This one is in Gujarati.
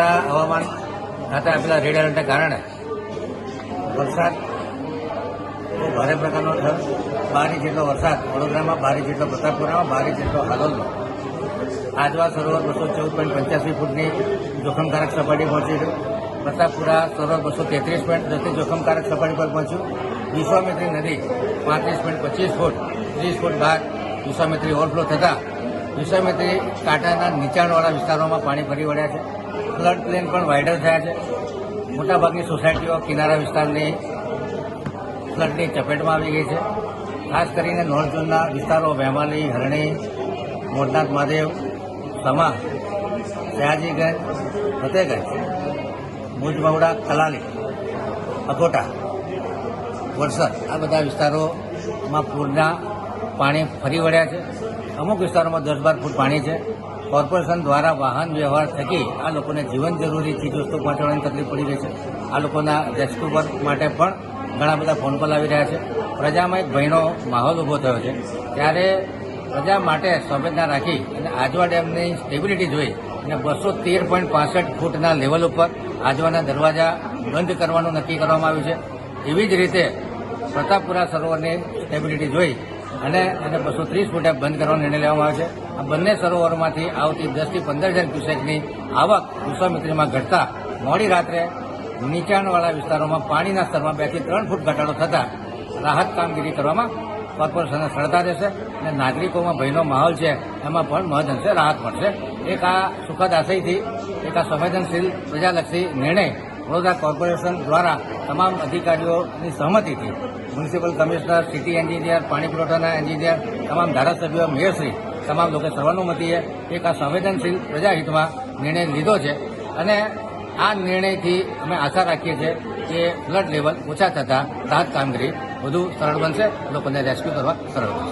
દ્વારા હવામાન ખાતે આપેલા રેડ એલર્ટને કારણે વરસાદ ભારે પ્રકારનો થયો. 12 ઇંચ જેટલો વરસાદ વડોદરામાં, 12 ઇંચ જેટલો પ્રતાપપુરામાં, 12 ઇંચ જેટલો હાલોલમાં. આજવા સરોવર 214.85 ફૂટની જોખમકારક સપાટી પહોંચી છે. પ્રતાપપુરા સરોવર 233.10 જોખમકારક સપાટી પર પહોંચ્યું. વિશ્વામિત્રી નદી 35.25 ફૂટ 30 ફૂટ બહાર વિશ્વામિત્રી ઓવરફ્લો થતાં વિશ્વામિત્રી કાંઠાના નીચાણવાળા વિસ્તારોમાં પાણી ફરી વળ્યા છે. ફ્લડ પ્લેન પણ વાઇડર થયા છે. મોટાભાગની સોસાયટીઓ કિનારા વિસ્તારની ફ્લડની ચપેટમાં આવી ગઈ છે. ખાસ કરીને નોર્થ ઝોનના વિસ્તારો વેમાલી, હરણી, મોરનાથ મહાદેવ, સમા, સયાજીગંજ, ફતેહગંજ, ભુજમહુડા, કલાલી, અકોટા, વરસદ આ બધા વિસ્તારોમાં પૂરના પાણી ફરી વળ્યા છે. અમુક વિસ્તારોમાં 10-12 ફૂટ પાણી છે. કોર્પોરેશન દ્વારા વાહન વ્યવહાર થકી આ લોકોને જીવન જરૂરી ચીજવસ્તુ પહોંચાડવાની તકલીફ પડી રહી છે. આ લોકોના રેસ્ક્યુ વર્ક માટે પણ ઘણા બધા ફોન કોલ આવી રહ્યા છે. પ્રજામાં એક ભયનો માહોલ ઊભો થયો છે. ત્યારે પ્રજા માટે સંવેદના રાખી અને આજવા ડેમની સ્ટેબિલિટી જોઈ અને 213.65 ફૂટના લેવલ ઉપર આજવાના દરવાજા બંધ કરવાનું નક્કી કરવામાં આવ્યું છે. એવી જ રીતે પ્રતાપપુરા સરોવરની સ્ટેબિલિટી જોઈ અને 230 ફૂટે બંધ કરવાનો નિર્ણય લેવામાં આવ્યો છે. આ બંને સરોવરોમાંથી આવતી 10 થી 15,000 ક્યુસેકની આવક વિશ્વામિત્રીમાં ઘટતા મોડી રાત્રે નીચાણવાળા વિસ્તારોમાં પાણીના સ્તરમાં 2 થી 3 ફૂટ ઘટાડો થતાં રાહત કામગીરી કરવામાં કોર્પોરેશનને સરળતા રહેશે અને નાગરિકોમાં ભયનો માહોલ છે એમાં પણ મહદઅંશે રાહત મળશે. એક આ સુખદ આશયથી એક આ સંવેદનશીલ પ્રજાલક્ષી નિર્ણય વડોદરા કોર્પોરેશન દ્વારા તમામ અધિકારીઓની સહમતિથી મ્યુનિસિપલ કમિશનર, સિટી એન્જિનિયર, પાણી પુરવઠાના એન્જિનિયર, તમામ ધારાસભ્યો, મેયરશ્રી તમામ લોકો સર્વાનુમતિએ એક આ સંવેદનશીલ પ્રજાહિતમાં નિર્ણય લીધો છે અને આ નિર્ણયથી અમે આશા રાખીએ છીએ કે ફ્લડ લેવલ ઓછા થતાં રાહત કામગીરી વધુ સરળ બનશે, લોકોને રેસ્ક્યુ કરવા સરળ બનશે.